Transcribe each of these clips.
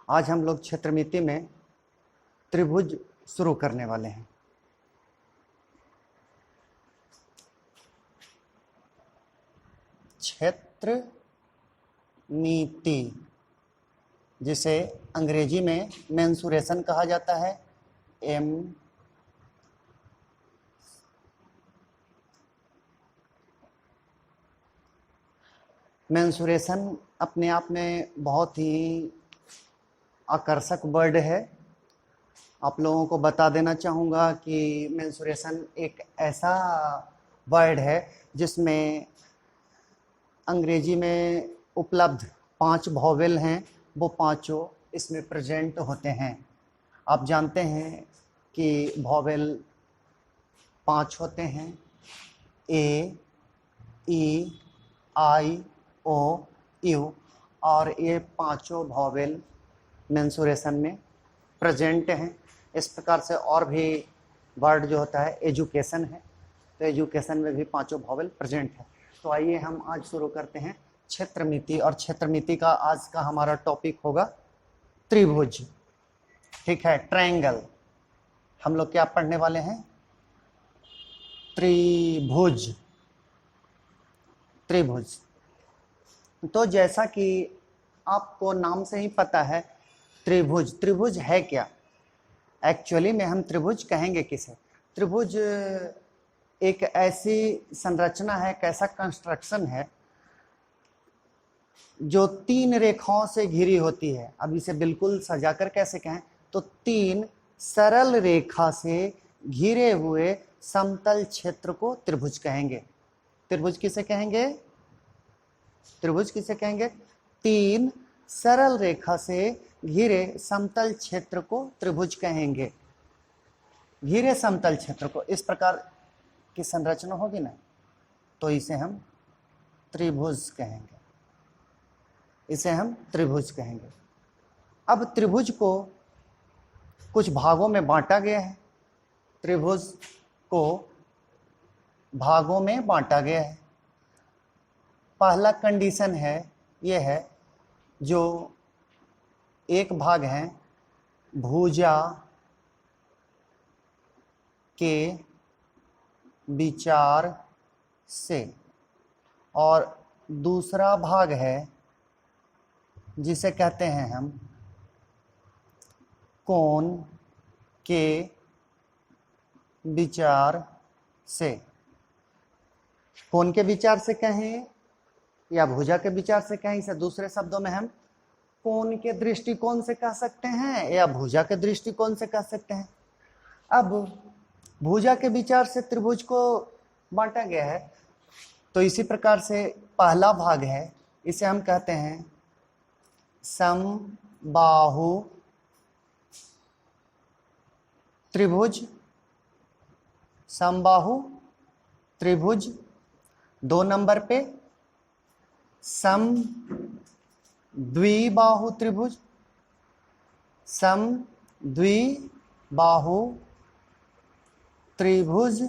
आज हम लोग क्षेत्रमिति में त्रिभुज शुरू करने वाले हैं। क्षेत्रमिति, जिसे अंग्रेजी में मेंसुरेशन कहा जाता है, मेंसुरेशन अपने आप में बहुत ही आकर्षक वर्ड है। आप लोगों को बता देना चाहूँगा कि मेंसुरेशन एक ऐसा वर्ड है जिसमें अंग्रेजी में उपलब्ध 5 वॉवेल हैं, वो पांचों इसमें प्रेजेंट होते हैं। आप जानते हैं कि वॉवेल 5 होते हैं, ए, ई, आई, ओ, यू, और ये पांचों वॉवेल मेंसुरेशन में प्रेजेंट हैं। इस प्रकार से और भी वर्ड जो होता है एजुकेशन है, तो एजुकेशन में भी पांचों वॉवेल प्रेजेंट है। तो आइए हम आज शुरू करते हैं क्षेत्रमिति, और क्षेत्रमिति का आज का हमारा टॉपिक होगा त्रिभुज। ठीक है, ट्रायंगल। हम लोग क्या पढ़ने वाले हैं? त्रिभुज। त्रिभुज तो जैसा कि आपको नाम से ही पता है, त्रिभुज त्रिभुज है क्या? एक्चुअली में हम त्रिभुज कहेंगे किसे? त्रिभुज एक ऐसी संरचना है, एक ऐसा कंस्ट्रक्शन है जो 3 रेखाओं से घिरी होती है। अब इसे बिल्कुल सजाकर कैसे कहें, तो 3 सरल रेखा से घिरे हुए समतल क्षेत्र को त्रिभुज कहेंगे। त्रिभुज किसे कहेंगे? त्रिभुज किसे कहेंगे? 3 सरल रेखा से घिरे समतल क्षेत्र को त्रिभुज कहेंगे। घिरे समतल क्षेत्र को इस प्रकार की संरचना होगी ना, तो इसे हम त्रिभुज कहेंगे। इसे हम त्रिभुज कहेंगे। अब त्रिभुज को कुछ भागों में बांटा गया है। त्रिभुज को भागों में बांटा गया है। पहला कंडीशन है, यह है जो एक भाग है भुजा के विचार से, और दूसरा भाग है जिसे कहते हैं हम कोण के विचार से। कोण के विचार से कहें या भुजा के विचार से कहें, इसे दूसरे शब्दों में हम कोण के दृष्टिकोण से कह सकते हैं या भुजा के दृष्टिकोण से कह सकते हैं। अब भुजा के विचार से त्रिभुज को बांटा गया है, तो इसी प्रकार से पहला भाग है, इसे हम कहते हैं समबाहु त्रिभुज। समबाहु त्रिभुज। 2 नंबर पे समद्विबाहु त्रिभुज। समद्विबाहु त्रिभुज।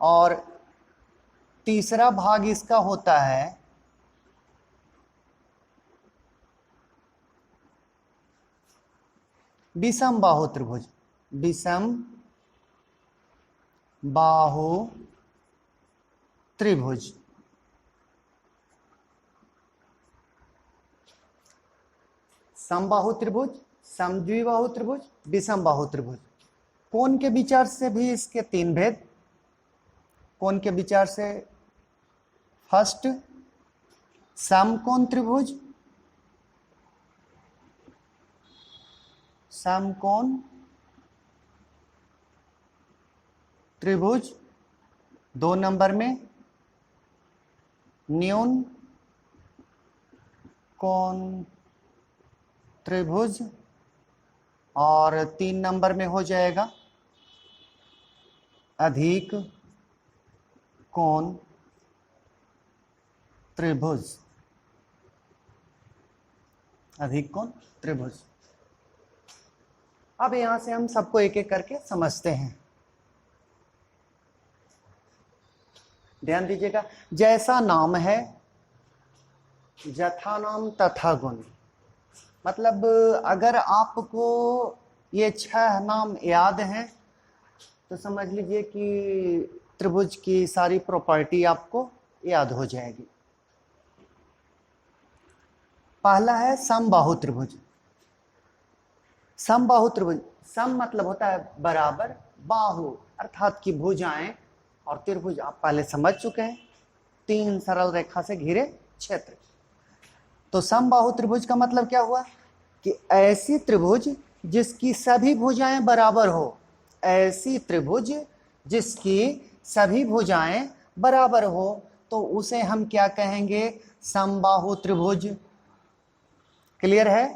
और तीसरा भाग इसका होता है विषम बाहु त्रिभुज। विषम बाहु त्रिभुज। समबाहु त्रिभुज, समद्विबाहु त्रिभुज, विषम बाहु त्रिभुज। कोण के विचार से भी इसके 3 भेद। कोण के विचार से फर्स्ट समकोण त्रिभुज। समकोण त्रिभुज। 2 नंबर में न्यून कोण त्रिभुज, और 3 नंबर में हो जाएगा अधिक कोण त्रिभुज। अधिक कोण त्रिभुज। अब यहां से हम सबको एक एक करके समझते हैं। ध्यान दीजिएगा, जैसा नाम है जथा नाम तथा गुण। मतलब अगर आपको ये 6 नाम याद हैं तो समझ लीजिए कि त्रिभुज की सारी प्रॉपर्टी आपको याद हो जाएगी। पहला है समबाहु त्रिभुज। समबाहु त्रिभुज, सम मतलब होता है बराबर, बाहु अर्थात की भुजाएं, और त्रिभुज आप पहले समझ चुके हैं, 3 सरल रेखा से घिरे क्षेत्र। तो समबाहु त्रिभुज का मतलब क्या हुआ कि ऐसी त्रिभुज जिसकी सभी भुजाएं बराबर हो, ऐसी त्रिभुज जिसकी सभी भुजाएं बराबर हो, तो उसे हम क्या कहेंगे? समबाहु त्रिभुज। क्लियर है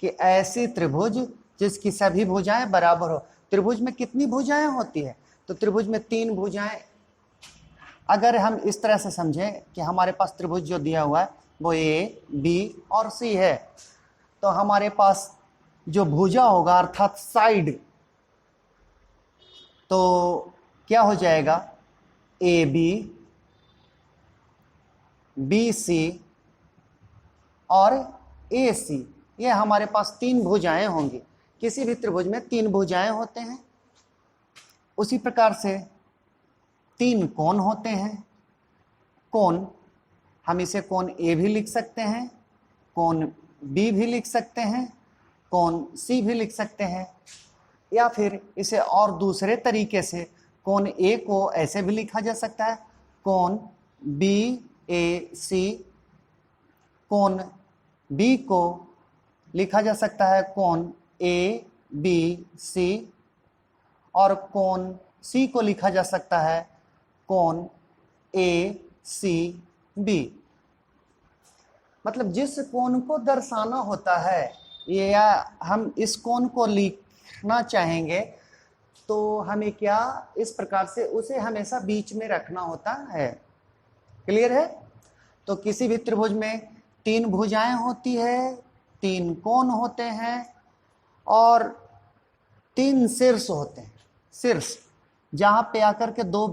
कि ऐसी त्रिभुज जिसकी सभी भुजाएं बराबर हो। त्रिभुज में कितनी भुजाएं होती है? तो त्रिभुज में 3 भुजाएं। अगर हम इस तरह से समझें कि हमारे पास त्रिभुज जो दिया हुआ है वो ए, बी और सी है, तो हमारे पास जो भुजा होगा अर्थात साइड, तो क्या हो जाएगा? ए बी, बी सी और ए सी। ये हमारे पास 3 भुजाएं होंगी। किसी भी त्रिभुज में 3 भुजाएं होते हैं। उसी प्रकार से 3 कोण होते हैं। कोण, हम इसे कोण ए भी लिख सकते हैं, कोण बी भी लिख सकते हैं, कोण सी भी लिख सकते हैं, या फिर इसे और दूसरे तरीके से कोण ए को ऐसे भी लिखा जा सकता है, कोण बी ए सी। कोण बी को लिखा जा सकता है कोण ए बी सी, और कोण सी को लिखा जा सकता है कोण ए सी बी। मतलब जिस कोण को दर्शाना होता है, या हम इस कोण को लिखना चाहेंगे, तो हमें क्या इस प्रकार से उसे हमेशा बीच में रखना होता है। क्लियर है? तो किसी भी त्रिभुज में 3 भुजाएं होती है, 3 कोण होते हैं और 3 शीर्ष होते हैं। शीर्ष जहां पे आकर के 2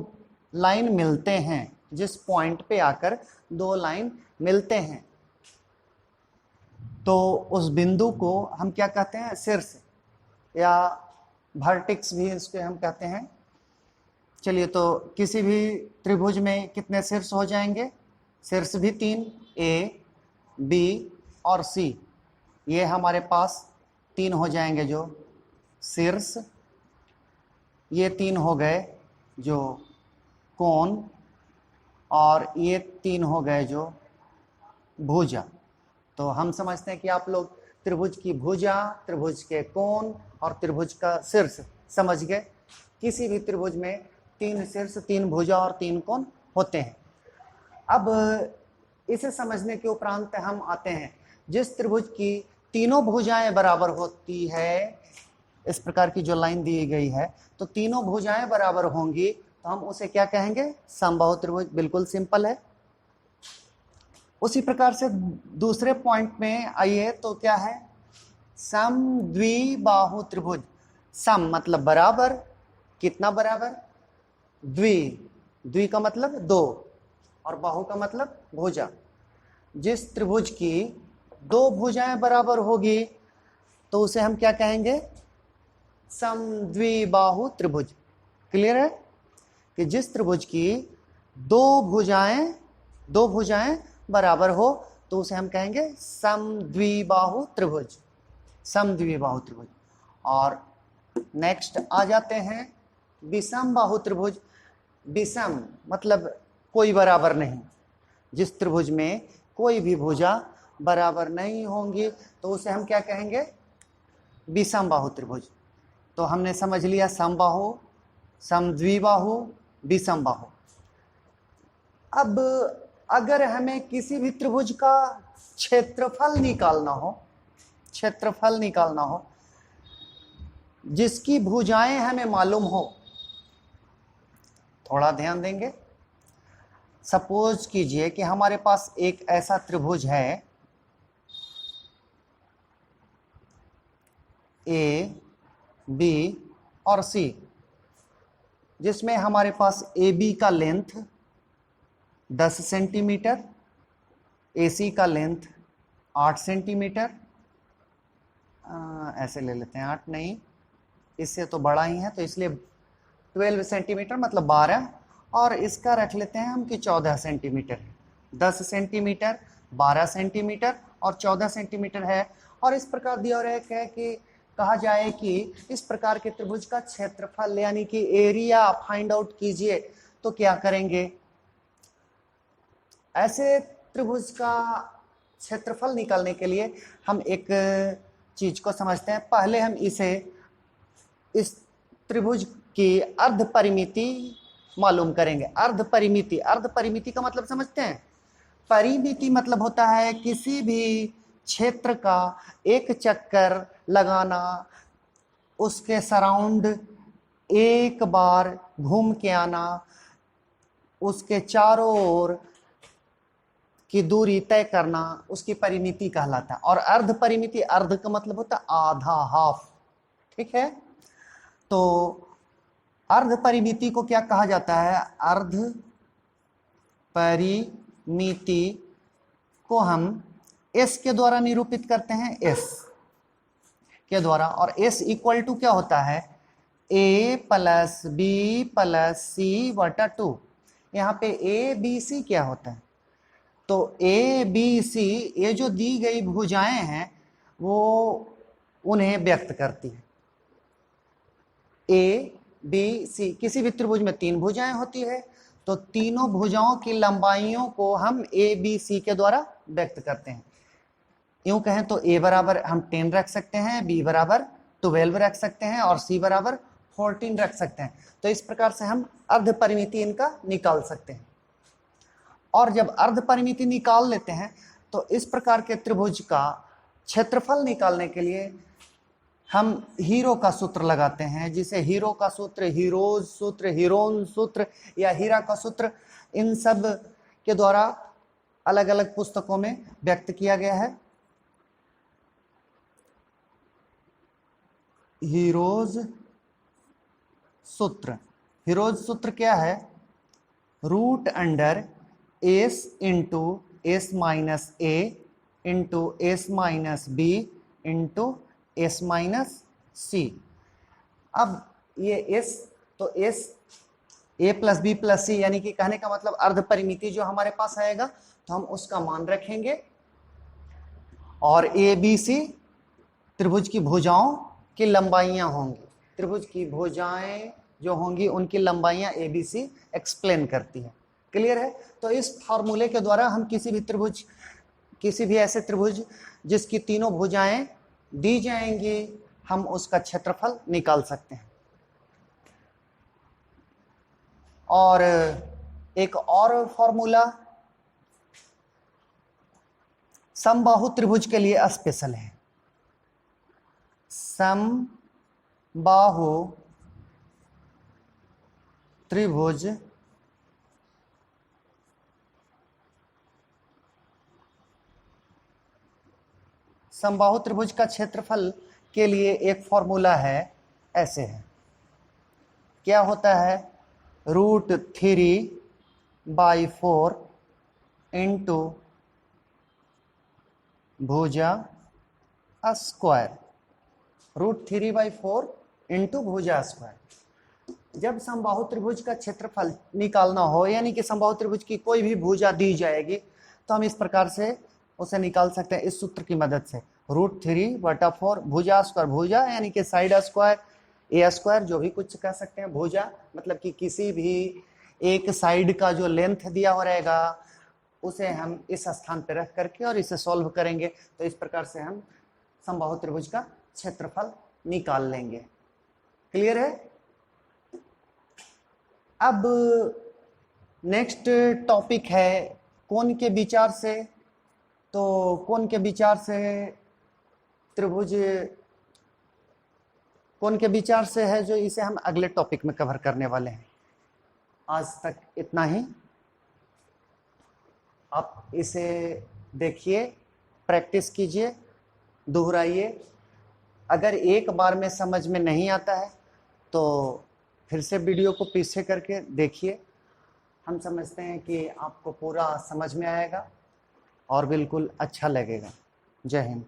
लाइन मिलते हैं, जिस पॉइंट पे आकर 2 लाइन मिलते हैं, तो उस बिंदु को हम क्या कहते हैं? शीर्ष, या वर्टेक्स भी इसके हम कहते हैं। चलिए, तो किसी भी त्रिभुज में कितने शीर्ष हो जाएंगे? शीर्ष भी 3, ए बी और सी। ये हमारे पास 3 हो जाएंगे जो शीर्ष। ये 3 हो गए जो कोण, और ये 3 हो गए जो भुजा। तो हम समझते हैं कि आप लोग त्रिभुज की भुजा, त्रिभुज के कोण और त्रिभुज का शीर्ष समझ गए। किसी भी त्रिभुज में 3 शीर्ष, 3 भुजा और 3 कोण होते हैं। अब इसे समझने के उपरांत हम आते हैं, जिस त्रिभुज की तीनों भुजाएं बराबर होती है, इस प्रकार की जो लाइन दी गई है, तो तीनों भुजाएं बराबर होंगी, तो हम उसे क्या कहेंगे? समबाहु त्रिभुज। बिल्कुल सिंपल है। उसी प्रकार से दूसरे पॉइंट में आइए, तो क्या है? समद्विबाहु त्रिभुज। सम मतलब बराबर, कितना बराबर? द्वि, द्वि का मतलब 2, और बाहु का मतलब भुजा। जिस त्रिभुज की 2 भुजाएं बराबर होगी, तो उसे हम क्या कहेंगे? समद्विबाहु त्रिभुज। क्लियर है कि जिस त्रिभुज की 2 भुजाएं बराबर हो, तो उसे हम कहेंगे समद्विबाहु त्रिभुज। समद्विबाहु त्रिभुज। और नेक्स्ट आ जाते हैं विषमबाहु त्रिभुज। विषम मतलब कोई बराबर नहीं। जिस त्रिभुज में कोई भी भुजा बराबर नहीं होंगी, तो उसे हम क्या कहेंगे? विषमबाहु त्रिभुज। तो हमने समझ लिया समबाहु, समद्विबाहु, विषमबाहु। अब अगर हमें किसी भी त्रिभुज का क्षेत्रफल निकालना हो, जिसकी भुजाएं हमें मालूम हो, थोड़ा ध्यान देंगे। सपोज कीजिए कि हमारे पास एक ऐसा त्रिभुज है, ए बी और सी, जिसमें हमारे पास ए बी का लेंथ 10 सेंटीमीटर, ए सी का लेंथ 8 सेंटीमीटर, ऐसे ले लेते हैं 8 नहीं, इससे तो बड़ा ही है, तो इसलिए 12 सेंटीमीटर मतलब 12, और इसका रख लेते हैं हम कि 14 सेंटीमीटर है। 10 सेंटीमीटर, 12 सेंटीमीटर और 14 सेंटीमीटर है। और इस प्रकार दिया और एक है कि कहा जाए कि इस प्रकार के त्रिभुज का क्षेत्रफल यानी कि एरिया फाइंड आउट कीजिए, तो क्या करेंगे? ऐसे त्रिभुज का क्षेत्रफल निकालने के लिए हम एक चीज को समझते हैं। पहले हम इस त्रिभुज की अर्ध परिमिति मालूम करेंगे। अर्ध परिमिति का मतलब समझते हैं? परिमिति मतलब होता है किसी भी क्षेत्र का एक चक्कर लगाना, उसके सराउंड एक बार घूम के आना, उसके चारों ओर की दूरी तय करना, उसकी परिमिति कहलाता है। और अर्ध परिमिति, अर्ध का मतलब होता है आधा, हाफ, ठीक है। तो अर्ध परिमिति को क्या कहा जाता है? अर्ध परिमिति को हम s के द्वारा निरूपित करते हैं, s के द्वारा। और s इक्वल टू क्या होता है? a प्लस बी प्लस सी बटा 2। यहाँ पे a b c क्या होता है? तो a b c ये जो दी गई भुजाएं हैं वो उन्हें व्यक्त करती है। a b c, किसी भी त्रिभुज में 3 भुजाएं होती है, तो तीनों भुजाओं की लंबाइयों को हम a b c के द्वारा व्यक्त करते हैं। यूं कहें तो a बराबर हम 10 रख सकते हैं, b बराबर 12 रख सकते हैं और c बराबर 14 रख सकते हैं। तो इस प्रकार से हम अर्ध परिमिति इनका निकाल सकते हैं। और जब अर्ध परिमिति निकाल लेते हैं तो इस प्रकार के त्रिभुज का क्षेत्रफल निकालने के लिए हम हीरो का सूत्र लगाते हैं, जिसे हीरो का सूत्र, हीरोज सूत्र, हीरोन सूत्र या हीरा का सूत्र, इन सब के द्वारा अलग अलग पुस्तकों में व्यक्त किया गया है। हीरोज सूत्र, हीरोज सूत्र क्या है? Root under s into s minus a into s minus b into s minus c। अब ये s, तो s a plus B plus C, यानी कि कहने का मतलब अर्ध परिमिति जो हमारे पास आएगा तो हम उसका मान रखेंगे। और a b c त्रिभुज की भुजाओं की लंबाइयां होंगी। त्रिभुज की भुजाएं जो होंगी उनकी लंबाइयां a b c एक्सप्लेन करती है। क्लियर है? तो इस फॉर्मूले के द्वारा हम किसी भी ऐसे त्रिभुज जिसकी तीनों भुजाएं दी जाएंगी, हम उसका क्षेत्रफल निकाल सकते हैं। और एक और फॉर्मूला समबाहु त्रिभुज के लिए स्पेशल है। समबाहु त्रिभुज समबाहु त्रिभुज का क्षेत्रफल के लिए एक फॉर्मूला है, ऐसे है। क्या होता है? √3/4 इंटू भुजा स्क्वायर। √3/4 इंटू भुजा स्क्वायर। जब समबाहु त्रिभुज का क्षेत्रफल निकालना हो, यानी कि समबाहु त्रिभुज की कोई भी भुजा दी जाएगी, तो हम इस प्रकार से उसे निकाल सकते हैं इस सूत्र की मदद से। √3/4 भुजा स्क्वायर, भुजा यानी कि साइड स्क्वायर, ए स्क्वायर, जो भी कुछ कह सकते हैं। भुजा मतलब कि किसी भी एक साइड का जो लेंथ दिया हो रहेगा उसे हम इस स्थान पर रख करके और इसे सॉल्व करेंगे, तो इस प्रकार से हम समबाहु त्रिभुज का क्षेत्रफल निकाल लेंगे। क्लियर है? अब नेक्स्ट टॉपिक है कोण के विचार से। तो कोण के विचार से त्रिभुज, कोण के विचार से है जो इसे हम अगले टॉपिक में कवर करने वाले हैं। आज तक इतना ही। आप इसे देखिए, प्रैक्टिस कीजिए, दोहराइए। अगर एक बार में समझ में नहीं आता है तो फिर से वीडियो को पीछे करके देखिए। हम समझते हैं कि आपको पूरा समझ में आएगा और बिल्कुल अच्छा लगेगा। जय हिंद।